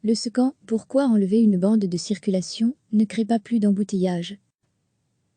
Le SCAN, pourquoi enlever une bande de circulation, ne crée pas plus d'embouteillage?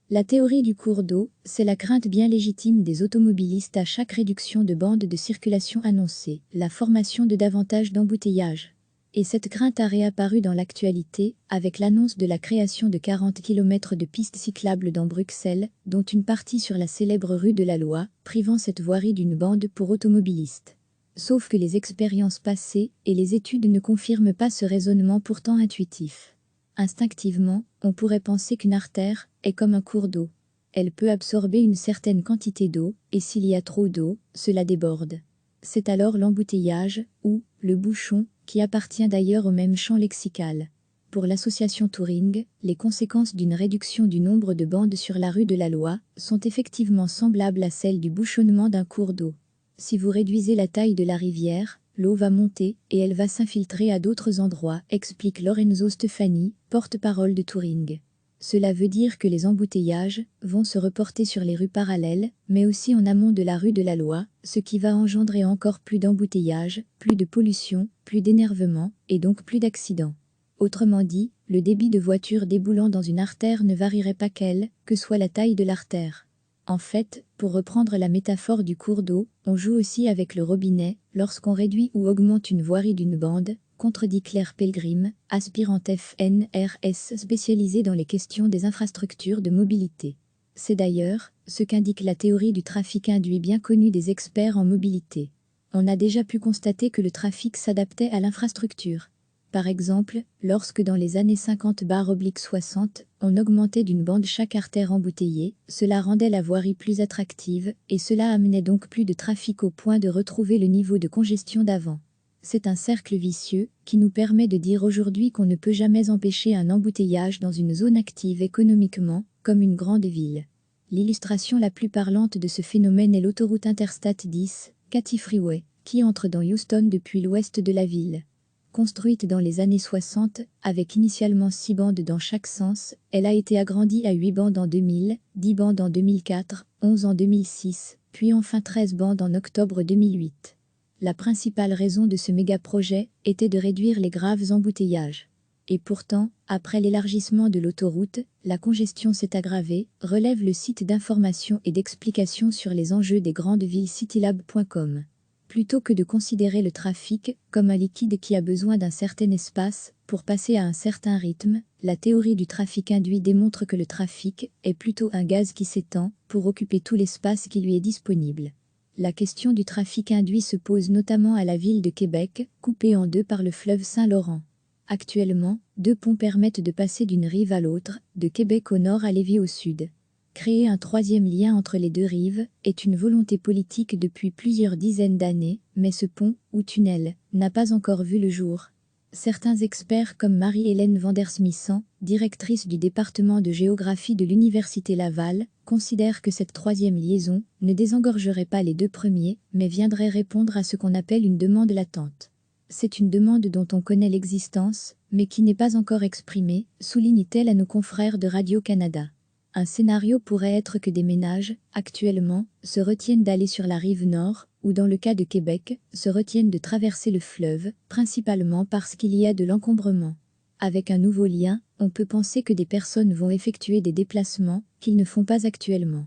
La théorie du cours d'eau, c'est la crainte bien légitime des automobilistes à chaque réduction de bande de circulation annoncée, la formation de davantage d'embouteillages. Et cette crainte a réapparu dans l'actualité, avec l'annonce de la création de 40 km de pistes cyclables dans Bruxelles, dont une partie sur la célèbre rue de la Loi, privant cette voirie d'une bande pour automobilistes. Sauf que les expériences passées et les études ne confirment pas ce raisonnement pourtant intuitif. Instinctivement, on pourrait penser qu'une artère est comme un cours d'eau. Elle peut absorber une certaine quantité d'eau, et s'il y a trop d'eau, cela déborde. C'est alors l'embouteillage, ou le bouchon, qui appartient d'ailleurs au même champ lexical. Pour l'association Turing, les conséquences d'une réduction du nombre de bandes sur la rue de la Loi sont effectivement semblables à celles du bouchonnement d'un cours d'eau. Si vous réduisez la taille de la rivière, l'eau va monter et elle va s'infiltrer à d'autres endroits, explique Lorenzo Stefani, porte-parole de Turing. Cela veut dire que les embouteillages vont se reporter sur les rues parallèles, mais aussi en amont de la rue de la Loi, ce qui va engendrer encore plus d'embouteillages, plus de pollution, plus d'énervement, et donc plus d'accidents. Autrement dit, le débit de voitures déboulant dans une artère ne varierait pas quelle que soit la taille de l'artère. En fait, pour reprendre la métaphore du cours d'eau, on joue aussi avec le robinet lorsqu'on réduit ou augmente une voirie d'une bande, contredit Claire Pelgrim, aspirante FNRS spécialisée dans les questions des infrastructures de mobilité. C'est d'ailleurs ce qu'indique la théorie du trafic induit bien connue des experts en mobilité. On a déjà pu constater que le trafic s'adaptait à l'infrastructure. Par exemple, lorsque dans les années 50-60, on augmentait d'une bande chaque artère embouteillée, cela rendait la voirie plus attractive, et cela amenait donc plus de trafic au point de retrouver le niveau de congestion d'avant. C'est un cercle vicieux qui nous permet de dire aujourd'hui qu'on ne peut jamais empêcher un embouteillage dans une zone active économiquement, comme une grande ville. L'illustration la plus parlante de ce phénomène est l'autoroute Interstate 10, Katy Freeway, qui entre dans Houston depuis l'ouest de la ville. Construite dans les années 60, avec initialement 6 bandes dans chaque sens, elle a été agrandie à 8 bandes en 2000, 10 bandes en 2004, 11 en 2006, puis enfin 13 bandes en octobre 2008. La principale raison de ce méga-projet était de réduire les graves embouteillages. Et pourtant, après l'élargissement de l'autoroute, la congestion s'est aggravée, relève le site d'information et d'explication sur les enjeux des grandes villes citylab.com. Plutôt que de considérer le trafic comme un liquide qui a besoin d'un certain espace pour passer à un certain rythme, la théorie du trafic induit démontre que le trafic est plutôt un gaz qui s'étend pour occuper tout l'espace qui lui est disponible. La question du trafic induit se pose notamment à la ville de Québec, coupée en deux par le fleuve Saint-Laurent. Actuellement, 2 ponts permettent de passer d'une rive à l'autre, de Québec au nord à Lévis au sud. Créer un 3e lien entre les 2 rives est une volonté politique depuis plusieurs dizaines d'années, mais ce pont, ou tunnel, n'a pas encore vu le jour. Certains experts comme Marie-Hélène Vandersmissen, directrice du département de géographie de l'Université Laval, considèrent que cette 3e liaison ne désengorgerait pas les 2 premiers, mais viendrait répondre à ce qu'on appelle une demande latente. C'est une demande dont on connaît l'existence, mais qui n'est pas encore exprimée, souligne-t-elle à nos confrères de Radio-Canada. Un scénario pourrait être que des ménages, actuellement, se retiennent d'aller sur la rive nord, ou dans le cas de Québec, se retiennent de traverser le fleuve, principalement parce qu'il y a de l'encombrement. Avec un nouveau lien, on peut penser que des personnes vont effectuer des déplacements qu'ils ne font pas actuellement.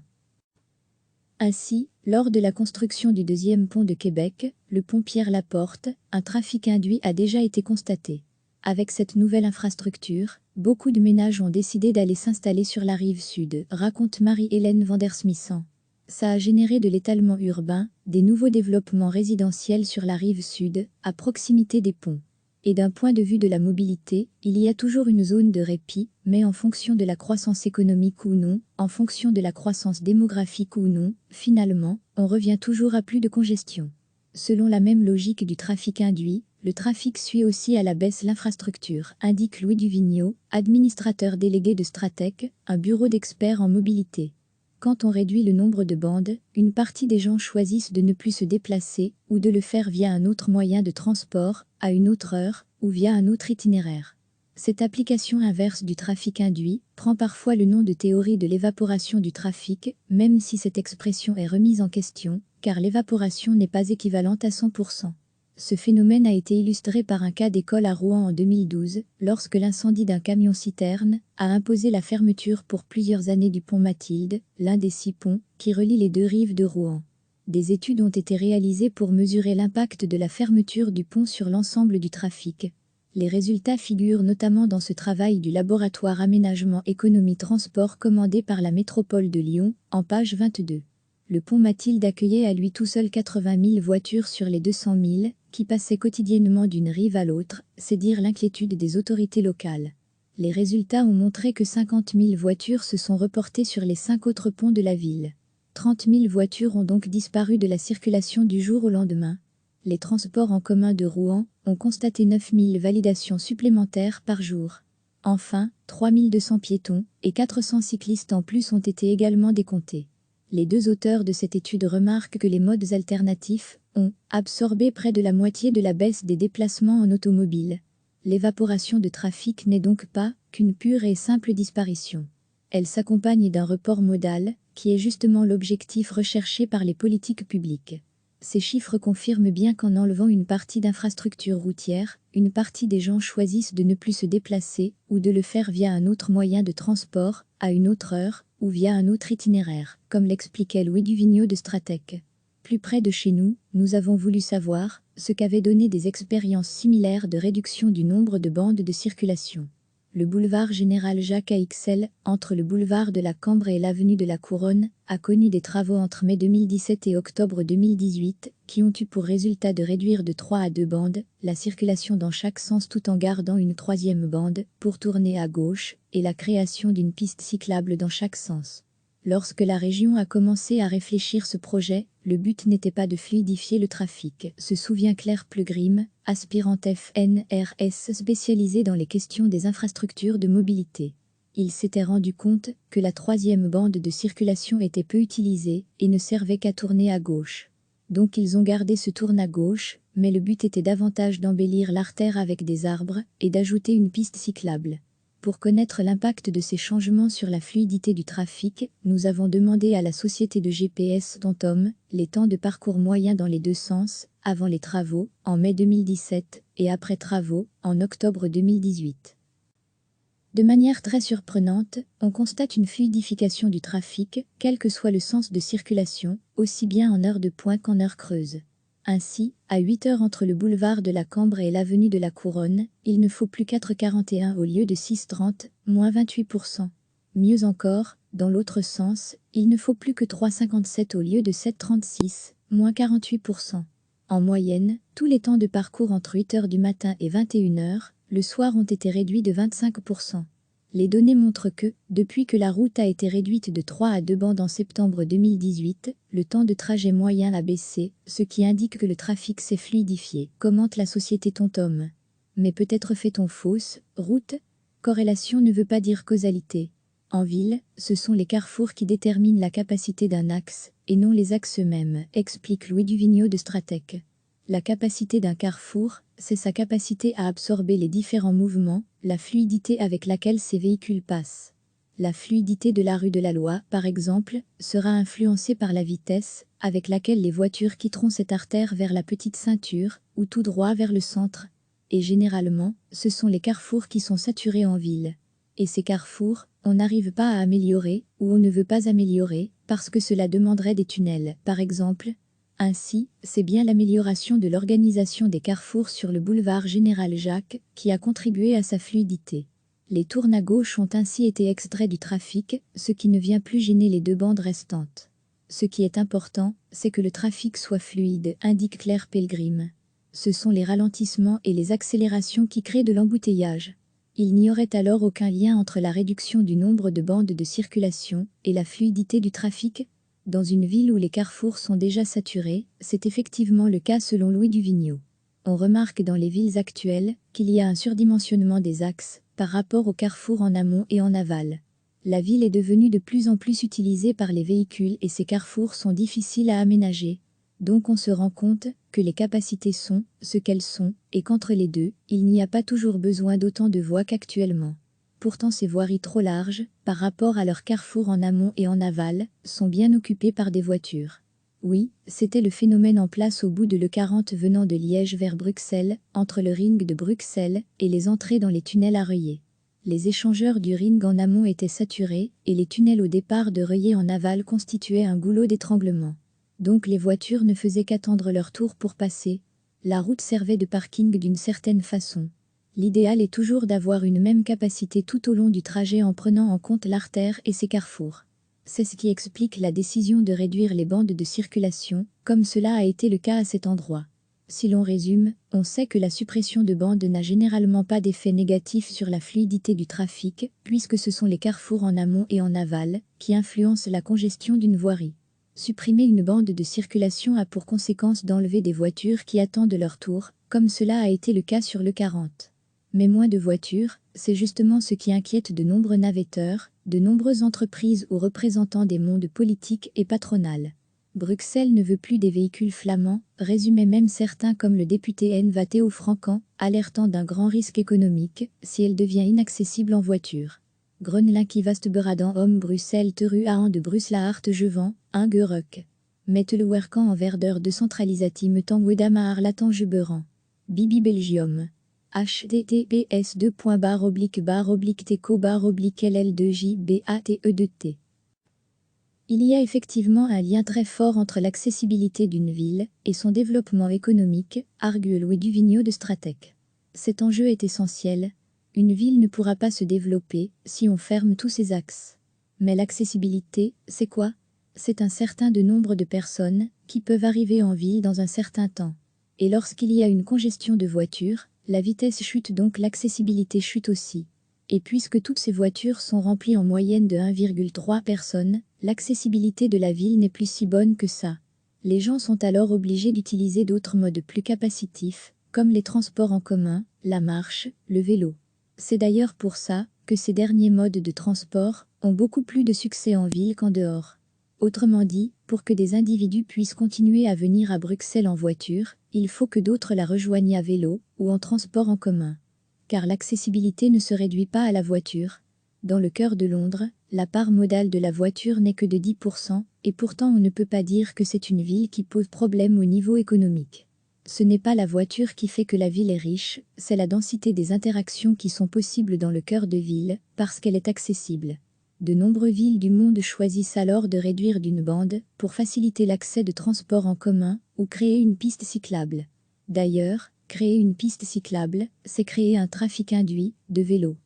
Ainsi, lors de la construction du 2e pont de Québec, le pont Pierre-Laporte, un trafic induit a déjà été constaté. Avec cette nouvelle infrastructure, beaucoup de ménages ont décidé d'aller s'installer sur la rive sud, raconte Marie-Hélène Vandersmissen. Ça a généré de l'étalement urbain, des nouveaux développements résidentiels sur la rive sud, à proximité des ponts. Et d'un point de vue de la mobilité, il y a toujours une zone de répit, mais en fonction de la croissance économique ou non, en fonction de la croissance démographique ou non, finalement, on revient toujours à plus de congestion. Selon la même logique du trafic induit, le trafic suit aussi à la baisse l'infrastructure, indique Louis Duvigneau, administrateur délégué de Stratec, un bureau d'experts en mobilité. Quand on réduit le nombre de bandes, une partie des gens choisissent de ne plus se déplacer ou de le faire via un autre moyen de transport, à une autre heure, ou via un autre itinéraire. Cette application inverse du trafic induit prend parfois le nom de théorie de l'évaporation du trafic, même si cette expression est remise en question, car l'évaporation n'est pas équivalente à 100%. Ce phénomène a été illustré par un cas d'école à Rouen en 2012, lorsque l'incendie d'un camion-citerne a imposé la fermeture pour plusieurs années du pont Mathilde, l'un des 6 ponts qui relient les 2 rives de Rouen. Des études ont été réalisées pour mesurer l'impact de la fermeture du pont sur l'ensemble du trafic. Les résultats figurent notamment dans ce travail du laboratoire Aménagement Économie Transport commandé par la métropole de Lyon, en page 22. Le pont Mathilde accueillait à lui tout seul 80 000 voitures sur les 200 000 qui passaient quotidiennement d'une rive à l'autre, c'est dire l'inquiétude des autorités locales. Les résultats ont montré que 50 000 voitures se sont reportées sur les 5 autres ponts de la ville. 30 000 voitures ont donc disparu de la circulation du jour au lendemain. Les transports en commun de Rouen ont constaté 9 000 validations supplémentaires par jour. Enfin, 3 200 piétons et 400 cyclistes en plus ont été également décomptés. Les 2 auteurs de cette étude remarquent que les modes alternatifs ont absorbé près de la moitié de la baisse des déplacements en automobile. L'évaporation de trafic n'est donc pas qu'une pure et simple disparition. Elle s'accompagne d'un report modal, qui est justement l'objectif recherché par les politiques publiques. Ces chiffres confirment bien qu'en enlevant une partie d'infrastructures routières, une partie des gens choisissent de ne plus se déplacer ou de le faire via un autre moyen de transport, à une autre heure, ou via un autre itinéraire, comme l'expliquait Louis Duvigneau de Stratec. Plus près de chez nous, nous avons voulu savoir ce qu'avaient donné des expériences similaires de réduction du nombre de bandes de circulation. Le boulevard Général Jacques AXL, entre le boulevard de la Cambre et l'avenue de la Couronne, a connu des travaux entre mai 2017 et octobre 2018, qui ont eu pour résultat de réduire de 3 à 2 bandes la circulation dans chaque sens tout en gardant une 3e bande pour tourner à gauche et la création d'une piste cyclable dans chaque sens. Lorsque la région a commencé à réfléchir ce projet, le but n'était pas de fluidifier le trafic, se souvient Claire Plugrim, aspirante FNRS spécialisée dans les questions des infrastructures de mobilité. Ils s'étaient rendu compte que la 3e bande de circulation était peu utilisée et ne servait qu'à tourner à gauche. Donc ils ont gardé ce tourne à gauche, mais le but était davantage d'embellir l'artère avec des arbres et d'ajouter une piste cyclable. Pour connaître l'impact de ces changements sur la fluidité du trafic, nous avons demandé à la société de GPS TomTom les temps de parcours moyens dans les 2 sens, avant les travaux, en mai 2017, et après travaux, en octobre 2018. De manière très surprenante, on constate une fluidification du trafic, quel que soit le sens de circulation, aussi bien en heure de pointe qu'en heure creuse. Ainsi, à 8 heures entre le boulevard de la Cambre et l'avenue de la Couronne, il ne faut plus 4,41 au lieu de 6,30, moins 28%. Mieux encore, dans l'autre sens, il ne faut plus que 3,57 au lieu de 7,36, moins 48%. En moyenne, tous les temps de parcours entre 8 heures du matin et 21 heures, le soir ont été réduits de 25%. Les données montrent que, depuis que la route a été réduite de 3 à 2 bandes en septembre 2018, le temps de trajet moyen a baissé, ce qui indique que le trafic s'est fluidifié, commente la société TomTom. Mais peut-être fait-on fausse route? Corrélation ne veut pas dire causalité. En ville, ce sont les carrefours qui déterminent la capacité d'un axe, et non les axes eux-mêmes, explique Louis Duvigneau de Stratec. La capacité d'un carrefour, c'est sa capacité à absorber les différents mouvements, la fluidité avec laquelle ces véhicules passent. La fluidité de la rue de la Loi, par exemple, sera influencée par la vitesse avec laquelle les voitures quitteront cette artère vers la petite ceinture, ou tout droit vers le centre. Et généralement, ce sont les carrefours qui sont saturés en ville. Et ces carrefours, on n'arrive pas à améliorer, ou on ne veut pas améliorer, parce que cela demanderait des tunnels, par exemple. Ainsi, c'est bien l'amélioration de l'organisation des carrefours sur le boulevard Général Jacques qui a contribué à sa fluidité. Les tournes à gauche ont ainsi été extraits du trafic, ce qui ne vient plus gêner les 2 bandes restantes. Ce qui est important, c'est que le trafic soit fluide, indique Claire Pellegrim. Ce sont les ralentissements et les accélérations qui créent de l'embouteillage. Il n'y aurait alors aucun lien entre la réduction du nombre de bandes de circulation et la fluidité du trafic. Dans une ville où les carrefours sont déjà saturés, c'est effectivement le cas selon Louis Duvigneau. On remarque dans les villes actuelles qu'il y a un surdimensionnement des axes par rapport aux carrefours en amont et en aval. La ville est devenue de plus en plus utilisée par les véhicules et ces carrefours sont difficiles à aménager. Donc on se rend compte que les capacités sont ce qu'elles sont et qu'entre les deux, il n'y a pas toujours besoin d'autant de voies qu'actuellement. Pourtant ces voiries trop larges, par rapport à leurs carrefours en amont et en aval, sont bien occupées par des voitures. Oui, c'était le phénomène en place au bout de l'E40 venant de Liège vers Bruxelles, entre le ring de Bruxelles et les entrées dans les tunnels à Reuillet. Les échangeurs du ring en amont étaient saturés et les tunnels au départ de Reuillet en aval constituaient un goulot d'étranglement. Donc les voitures ne faisaient qu'attendre leur tour pour passer. La route servait de parking d'une certaine façon. L'idéal est toujours d'avoir une même capacité tout au long du trajet en prenant en compte l'artère et ses carrefours. C'est ce qui explique la décision de réduire les bandes de circulation, comme cela a été le cas à cet endroit. Si l'on résume, on sait que la suppression de bandes n'a généralement pas d'effet négatif sur la fluidité du trafic, puisque ce sont les carrefours en amont et en aval qui influencent la congestion d'une voirie. Supprimer une bande de circulation a pour conséquence d'enlever des voitures qui attendent leur tour, comme cela a été le cas sur l'E40. Mais moins de voitures, c'est justement ce qui inquiète de nombreux navetteurs, de nombreuses entreprises ou représentants des mondes politiques et patronales. Bruxelles ne veut plus des véhicules flamands, résumaient même certains comme le député N. Théo Francan, alertant d'un grand risque économique si elle devient inaccessible en voiture. Groenlin qui vaste beradan homme Bruxelles teru aan de Bruxelaart Jevan, un Geuruk. Mette le werkan en verdeur de centralisati metant wedama arlatan jeberan. Bibi Belgium. https://teco/ll2jbate2t. Il y a effectivement un lien très fort entre l'accessibilité d'une ville et son développement économique, argue Louis Duvigneau de Stratec. Cet enjeu est essentiel. Une ville ne pourra pas se développer si on ferme tous ses axes. Mais l'accessibilité, c'est quoi? C'est un certain nombre de personnes qui peuvent arriver en ville dans un certain temps. Et lorsqu'il y a une congestion de voitures, la vitesse chute donc l'accessibilité chute aussi. Et puisque toutes ces voitures sont remplies en moyenne de 1,3 personnes, l'accessibilité de la ville n'est plus si bonne que ça. Les gens sont alors obligés d'utiliser d'autres modes plus capacitifs, comme les transports en commun, la marche, le vélo. C'est d'ailleurs pour ça que ces derniers modes de transport ont beaucoup plus de succès en ville qu'en dehors. Autrement dit, pour que des individus puissent continuer à venir à Bruxelles en voiture, il faut que d'autres la rejoignent à vélo ou en transport en commun. Car l'accessibilité ne se réduit pas à la voiture. Dans le cœur de Londres, la part modale de la voiture n'est que de 10%, et pourtant on ne peut pas dire que c'est une ville qui pose problème au niveau économique. Ce n'est pas la voiture qui fait que la ville est riche, c'est la densité des interactions qui sont possibles dans le cœur de ville, parce qu'elle est accessible. De nombreuses villes du monde choisissent alors de réduire d'une bande pour faciliter l'accès de transports en commun ou créer une piste cyclable. D'ailleurs, créer une piste cyclable, c'est créer un trafic induit de vélos.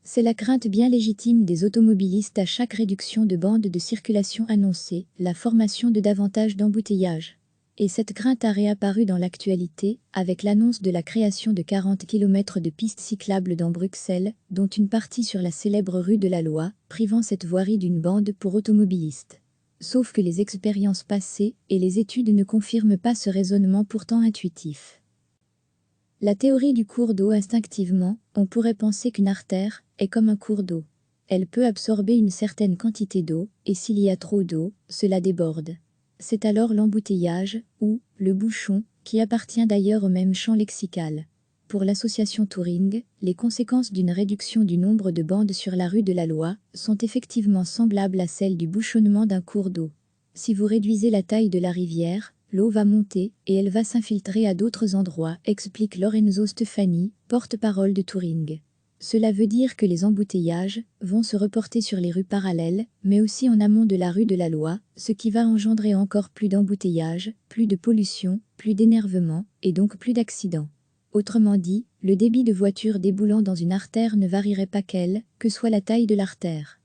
C'est la crainte bien légitime des automobilistes à chaque réduction de bande de circulation annoncée, la formation de davantage d'embouteillages. Et cette crainte a réapparu dans l'actualité, avec l'annonce de la création de 40 km de pistes cyclables dans Bruxelles, dont une partie sur la célèbre rue de la Loi, privant cette voirie d'une bande pour automobilistes. Sauf que les expériences passées et les études ne confirment pas ce raisonnement pourtant intuitif. La théorie du cours d'eau instinctivement, on pourrait penser qu'une artère est comme un cours d'eau. Elle peut absorber une certaine quantité d'eau, et s'il y a trop d'eau, cela déborde. C'est alors l'embouteillage, ou le bouchon, qui appartient d'ailleurs au même champ lexical. Pour l'association Turing, les conséquences d'une réduction du nombre de bandes sur la rue de la Loi sont effectivement semblables à celles du bouchonnement d'un cours d'eau. Si vous réduisez la taille de la rivière, l'eau va monter et elle va s'infiltrer à d'autres endroits, explique Lorenzo Stefani, porte-parole de Turing. Cela veut dire que les embouteillages vont se reporter sur les rues parallèles, mais aussi en amont de la rue de la Loi, ce qui va engendrer encore plus d'embouteillages, plus de pollution, plus d'énervement, et donc plus d'accidents. Autrement dit, le débit de voitures déboulant dans une artère ne varierait pas quelle que soit la taille de l'artère.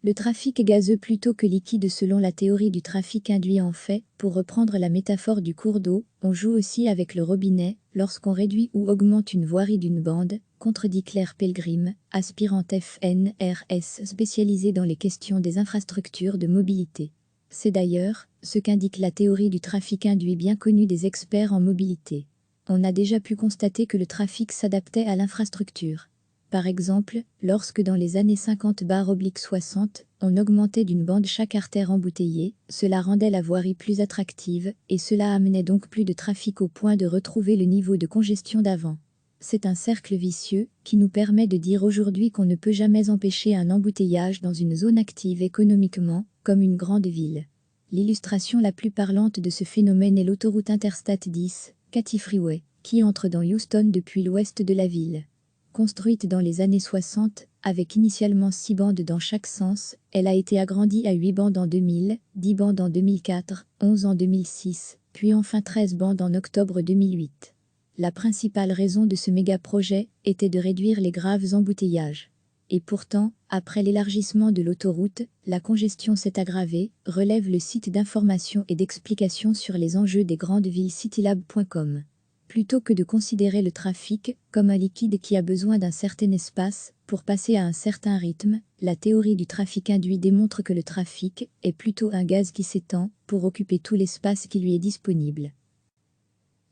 Le trafic est gazeux plutôt que liquide selon la théorie du trafic induit en fait, pour reprendre la métaphore du cours d'eau, on joue aussi avec le robinet, lorsqu'on réduit ou augmente une voirie d'une bande, contredit Claire Pelgrim, aspirante FNRS spécialisée dans les questions des infrastructures de mobilité. C'est d'ailleurs ce qu'indique la théorie du trafic induit bien connue des experts en mobilité. On a déjà pu constater que le trafic s'adaptait à l'infrastructure. Par exemple, lorsque dans les années 50-60, on augmentait d'une bande chaque artère embouteillée, cela rendait la voirie plus attractive, et cela amenait donc plus de trafic au point de retrouver le niveau de congestion d'avant. C'est un cercle vicieux, qui nous permet de dire aujourd'hui qu'on ne peut jamais empêcher un embouteillage dans une zone active économiquement, comme une grande ville. L'illustration la plus parlante de ce phénomène est l'autoroute Interstate 10, Katy Freeway, qui entre dans Houston depuis l'ouest de la ville. Construite dans les années 60, avec initialement 6 bandes dans chaque sens, elle a été agrandie à 8 bandes en 2000, 10 bandes en 2004, 11 en 2006, puis enfin 13 bandes en octobre 2008. La principale raison de ce méga-projet était de réduire les graves embouteillages. Et pourtant, après l'élargissement de l'autoroute, la congestion s'est aggravée, relève le site d'information et d'explication sur les enjeux des grandes villes citylab.com. Plutôt que de considérer le trafic comme un liquide qui a besoin d'un certain espace pour passer à un certain rythme, la théorie du trafic induit démontre que le trafic est plutôt un gaz qui s'étend pour occuper tout l'espace qui lui est disponible.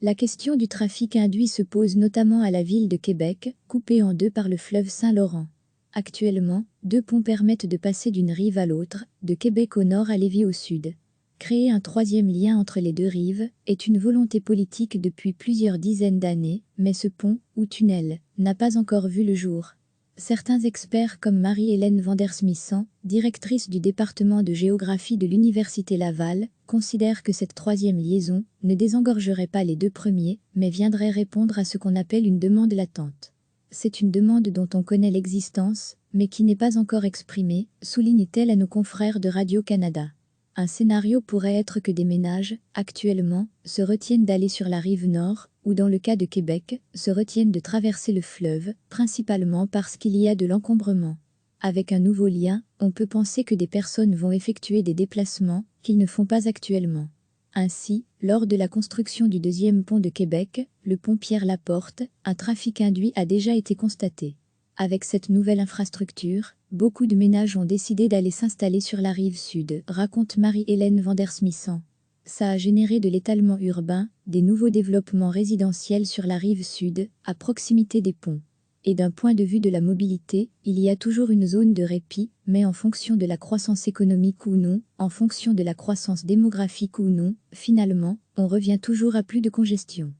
La question du trafic induit se pose notamment à la ville de Québec, coupée en deux par le fleuve Saint-Laurent. Actuellement, 2 ponts permettent de passer d'une rive à l'autre, de Québec au nord à Lévis au sud. Créer un 3e lien entre les 2 rives est une volonté politique depuis plusieurs dizaines d'années, mais ce pont, ou tunnel, n'a pas encore vu le jour. Certains experts comme Marie-Hélène Vandersmissen, directrice du département de géographie de l'Université Laval, considèrent que cette 3e liaison ne désengorgerait pas les 2 premiers, mais viendrait répondre à ce qu'on appelle une demande latente. C'est une demande dont on connaît l'existence, mais qui n'est pas encore exprimée, souligne-t-elle à nos confrères de Radio-Canada. Un scénario pourrait être que des ménages, actuellement, se retiennent d'aller sur la rive nord, ou dans le cas de Québec, se retiennent de traverser le fleuve, principalement parce qu'il y a de l'encombrement. Avec un nouveau lien, on peut penser que des personnes vont effectuer des déplacements qu'ils ne font pas actuellement. Ainsi, lors de la construction du 2e pont de Québec, le pont Pierre-Laporte, un trafic induit a déjà été constaté. Avec cette nouvelle infrastructure, beaucoup de ménages ont décidé d'aller s'installer sur la rive sud, raconte Marie-Hélène Vandersmissen. Ça a généré de l'étalement urbain, des nouveaux développements résidentiels sur la rive sud, à proximité des ponts. Et d'un point de vue de la mobilité, il y a toujours une zone de répit, mais en fonction de la croissance économique ou non, en fonction de la croissance démographique ou non, finalement, on revient toujours à plus de congestion.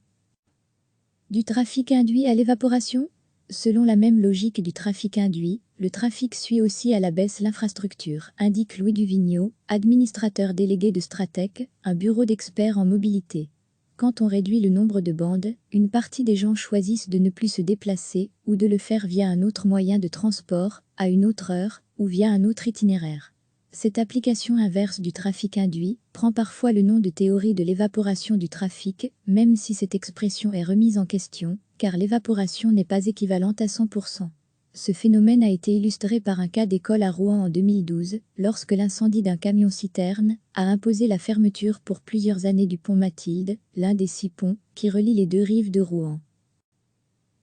Du trafic induit à l'évaporation ? Selon la même logique du trafic induit, le trafic suit aussi à la baisse l'infrastructure, indique Louis Duvigneau, administrateur délégué de Stratec, un bureau d'experts en mobilité. Quand on réduit le nombre de bandes, une partie des gens choisissent de ne plus se déplacer ou de le faire via un autre moyen de transport, à une autre heure, ou via un autre itinéraire. Cette application inverse du trafic induit prend parfois le nom de théorie de l'évaporation du trafic, même si cette expression est remise en question, car l'évaporation n'est pas équivalente à 100%. Ce phénomène a été illustré par un cas d'école à Rouen en 2012, lorsque l'incendie d'un camion-citerne a imposé la fermeture pour plusieurs années du pont Mathilde, l'un des 6 ponts qui relient les 2 rives de Rouen.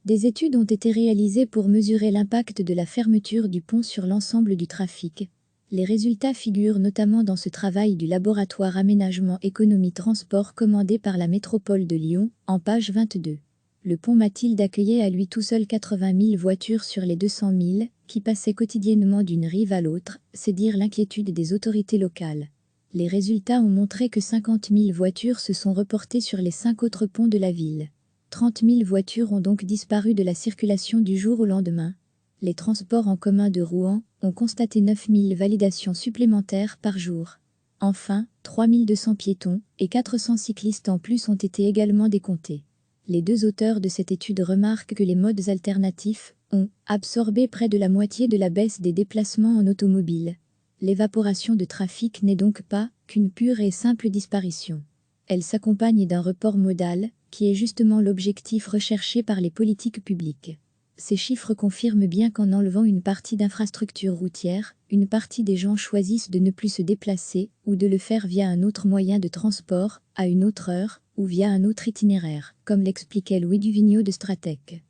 Des études ont été réalisées pour mesurer l'impact de la fermeture du pont sur l'ensemble du trafic. Les résultats figurent notamment dans ce travail du laboratoire Aménagement Économie Transport commandé par la métropole de Lyon, en page 22. Le pont Mathilde accueillait à lui tout seul 80 000 voitures sur les 200 000 qui passaient quotidiennement d'une rive à l'autre, c'est dire l'inquiétude des autorités locales. Les résultats ont montré que 50 000 voitures se sont reportées sur les 5 autres ponts de la ville. 30 000 voitures ont donc disparu de la circulation du jour au lendemain. Les transports en commun de Rouen ont constaté 9 000 validations supplémentaires par jour. Enfin, 3 200 piétons et 400 cyclistes en plus ont été également décomptés. Les 2 auteurs de cette étude remarquent que les modes alternatifs ont absorbé près de la moitié de la baisse des déplacements en automobile. L'évaporation de trafic n'est donc pas qu'une pure et simple disparition. Elle s'accompagne d'un report modal, qui est justement l'objectif recherché par les politiques publiques. Ces chiffres confirment bien qu'en enlevant une partie d'infrastructures routières, une partie des gens choisissent de ne plus se déplacer ou de le faire via un autre moyen de transport, à une autre heure, ou via un autre itinéraire, comme l'expliquait Louis Duvigneau de Stratec.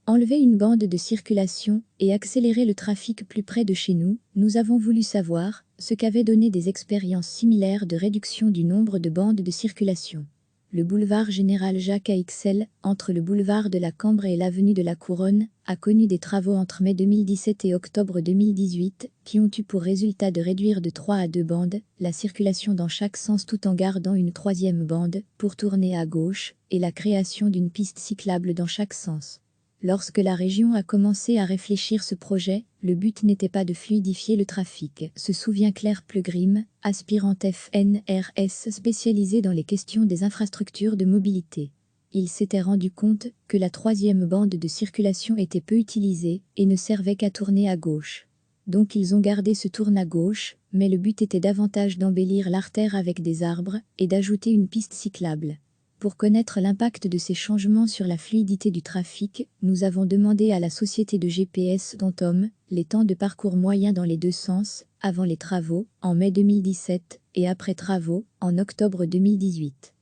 Enlever une bande de circulation et accélérer le trafic plus près de chez nous, nous avons voulu savoir ce qu'avaient donné des expériences similaires de réduction du nombre de bandes de circulation. Le boulevard Général Jacques AXL, entre le boulevard de la Cambre et l'avenue de la Couronne, a connu des travaux entre mai 2017 et octobre 2018 qui ont eu pour résultat de réduire de 3 à 2 bandes la circulation dans chaque sens tout en gardant une 3e bande pour tourner à gauche et la création d'une piste cyclable dans chaque sens. Lorsque la région a commencé à réfléchir ce projet, le but n'était pas de fluidifier le trafic, se souvient Claire Plugrim, aspirante FNRS spécialisée dans les questions des infrastructures de mobilité. Ils s'étaient rendu compte que la troisième bande de circulation était peu utilisée et ne servait qu'à tourner à gauche. Donc ils ont gardé ce tourne à gauche, mais le but était davantage d'embellir l'artère avec des arbres et d'ajouter une piste cyclable. Pour connaître l'impact de ces changements sur la fluidité du trafic, nous avons demandé à la société de GPS TomTom les temps de parcours moyens dans les deux sens, avant les travaux, en mai 2017, et après travaux, en octobre 2018.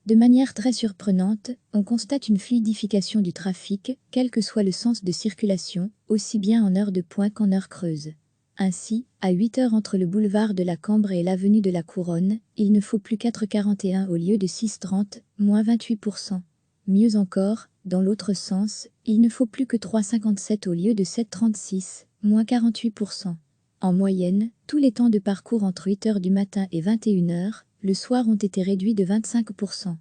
De manière très surprenante, on constate une fluidification du trafic, quel que soit le sens de circulation, aussi bien en heure de pointe qu'en heure creuse. Ainsi, à 8 heures entre le boulevard de la Cambre et l'avenue de la Couronne, il ne faut plus 4,41 au lieu de 6,30, moins 28%. Mieux encore, dans l'autre sens, il ne faut plus que 3,57 au lieu de 7,36, moins 48%. En moyenne, tous les temps de parcours entre 8 heures du matin et 21 heures, le soir ont été réduits de 25%.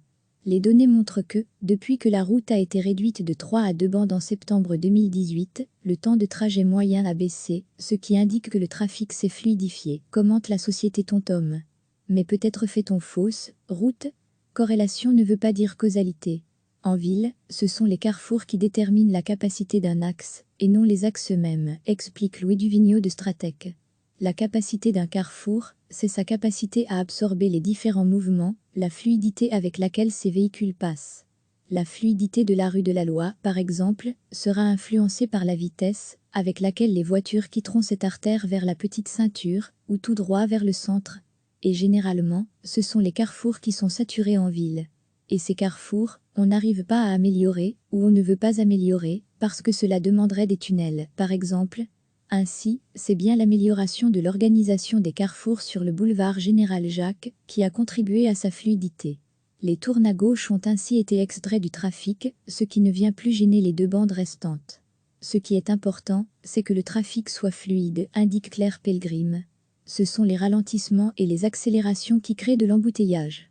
Les données montrent que, depuis que la route a été réduite de 3 à 2 bandes en septembre 2018, le temps de trajet moyen a baissé, ce qui indique que le trafic s'est fluidifié, commente la société TomTom. Mais peut-être fait-on fausse route? Corrélation ne veut pas dire causalité. En ville, ce sont les carrefours qui déterminent la capacité d'un axe, et non les axes eux-mêmes, explique Louis Duvigneau de Stratec. La capacité d'un carrefour, c'est sa capacité à absorber les différents mouvements, la fluidité avec laquelle ces véhicules passent. La fluidité de la rue de la Loi, par exemple, sera influencée par la vitesse avec laquelle les voitures quitteront cette artère vers la petite ceinture, ou tout droit vers le centre. Et généralement, ce sont les carrefours qui sont saturés en ville. Et ces carrefours, on n'arrive pas à améliorer, ou on ne veut pas améliorer, parce que cela demanderait des tunnels, par exemple. Ainsi, c'est bien l'amélioration de l'organisation des carrefours sur le boulevard Général Jacques qui a contribué à sa fluidité. Les tournes à gauche ont ainsi été extraits du trafic, ce qui ne vient plus gêner les deux bandes restantes. Ce qui est important, c'est que le trafic soit fluide, indique Claire Pelgrim. Ce sont les ralentissements et les accélérations qui créent de l'embouteillage.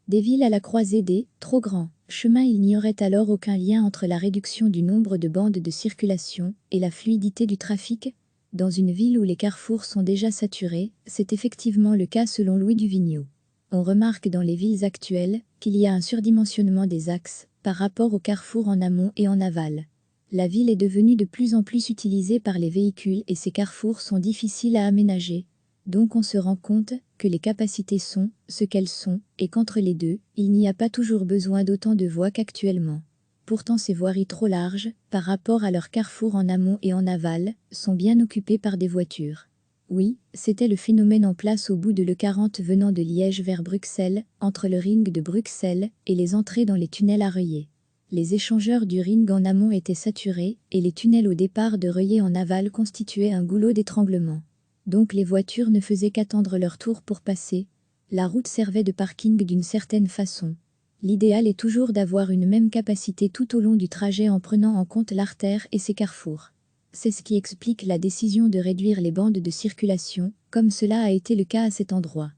Des villes à la croisée des trop grands chemins, il n'y aurait alors aucun lien entre la réduction du nombre de bandes de circulation et la fluidité du trafic. Dans une ville où les carrefours sont déjà saturés, c'est effectivement le cas selon Louis Duvigneau. On remarque dans les villes actuelles qu'il y a un surdimensionnement des axes par rapport aux carrefours en amont et en aval. La ville est devenue de plus en plus utilisée par les véhicules et ces carrefours sont difficiles à aménager. Donc on se rend compte que les capacités sont ce qu'elles sont et qu'entre les deux, il n'y a pas toujours besoin d'autant de voies qu'actuellement. Pourtant ces voiries trop larges, par rapport à leurs carrefours en amont et en aval, sont bien occupées par des voitures. Oui, c'était le phénomène en place au bout de l'E40 venant de Liège vers Bruxelles, entre le ring de Bruxelles et les entrées dans les tunnels à Reuillet. Les échangeurs du ring en amont étaient saturés et les tunnels au départ de Reuillet en aval constituaient un goulot d'étranglement. Donc les voitures ne faisaient qu'attendre leur tour pour passer. La route servait de parking d'une certaine façon. L'idéal est toujours d'avoir une même capacité tout au long du trajet en prenant en compte l'artère et ses carrefours. C'est ce qui explique la décision de réduire les bandes de circulation, comme cela a été le cas à cet endroit.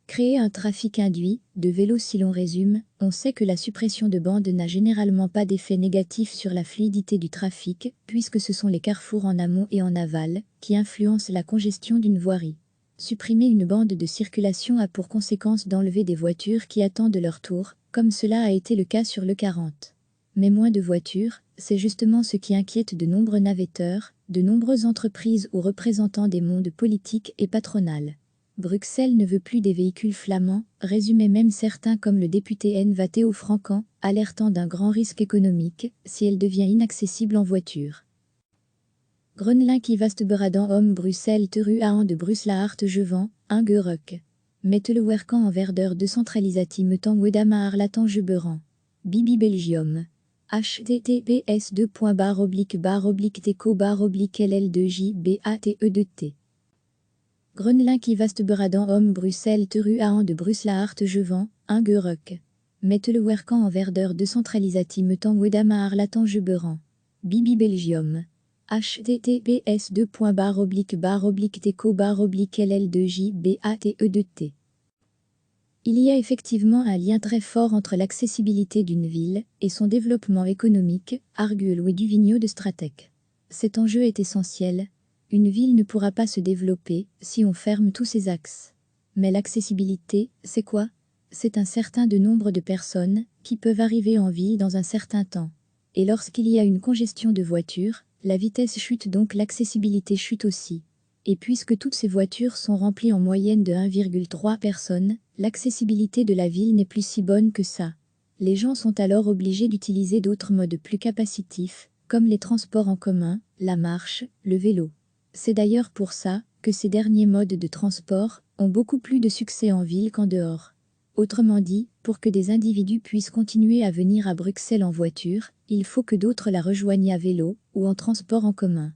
Créer un trafic induit, de vélos si l'on résume, on sait que la suppression de bandes n'a généralement pas d'effet négatif sur la fluidité du trafic, puisque ce sont les carrefours en amont et en aval qui influencent la congestion d'une voirie. Supprimer une bande de circulation a pour conséquence d'enlever des voitures qui attendent leur tour, comme cela a été le cas sur l'E40. Mais moins de voitures, c'est justement ce qui inquiète de nombreux navetteurs, de nombreuses entreprises ou représentants des mondes politiques et patronales. Bruxelles ne veut plus des véhicules flamands, résumaient même certains comme le député N. Théo Francan, alertant d'un grand risque économique si elle devient inaccessible en voiture. Groenlink i vastberadan om Bruxelles teru aan de Bruxelaart Jevan, un Geuruk. Mette le werkan en verdeur de centralisati metan wedama arlatan Jeberan. Bibi Belgium. https://teco/teco/ll2jbate2t. Groenlink i vastberadan om Bruxelles teru aan de Bruxelaart Jevan, un Geuruk. Mette le werkan en verdeur de centralisati metan wedama arlatan Jeberan. Bibi Belgium. https://teco/ll2jbate2t. Il y a effectivement un lien très fort entre l'accessibilité d'une ville et son développement économique, argue Louis Duvigneau de Stratec. Cet enjeu est essentiel. Une ville ne pourra pas se développer si on ferme tous ses axes. Mais l'accessibilité, c'est quoi? C'est un certain nombre de personnes qui peuvent arriver en ville dans un certain temps. Et lorsqu'il y a une congestion de voitures, la vitesse chute donc l'accessibilité chute aussi. Et puisque toutes ces voitures sont remplies en moyenne de 1,3 personnes, l'accessibilité de la ville n'est plus si bonne que ça. Les gens sont alors obligés d'utiliser d'autres modes plus capacitifs, comme les transports en commun, la marche, le vélo. C'est d'ailleurs pour ça que ces derniers modes de transport ont beaucoup plus de succès en ville qu'en dehors. Autrement dit, pour que des individus puissent continuer à venir à Bruxelles en voiture, il faut que d'autres la rejoignent à vélo ou en transport en commun.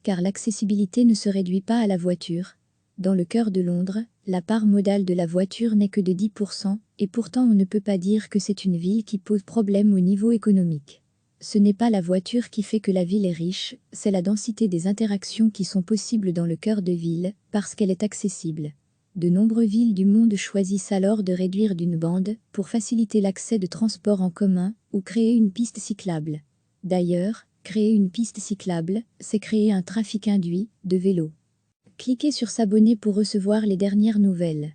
Car l'accessibilité ne se réduit pas à la voiture. Dans le cœur de Londres, la part modale de la voiture n'est que de 10%, et pourtant on ne peut pas dire que c'est une ville qui pose problème au niveau économique. Ce n'est pas la voiture qui fait que la ville est riche, c'est la densité des interactions qui sont possibles dans le cœur de ville, parce qu'elle est accessible. De nombreuses villes du monde choisissent alors de réduire d'une bande pour faciliter l'accès de transports en commun ou créer une piste cyclable. D'ailleurs, créer une piste cyclable, c'est créer un trafic induit de vélos. Cliquez sur s'abonner pour recevoir les dernières nouvelles.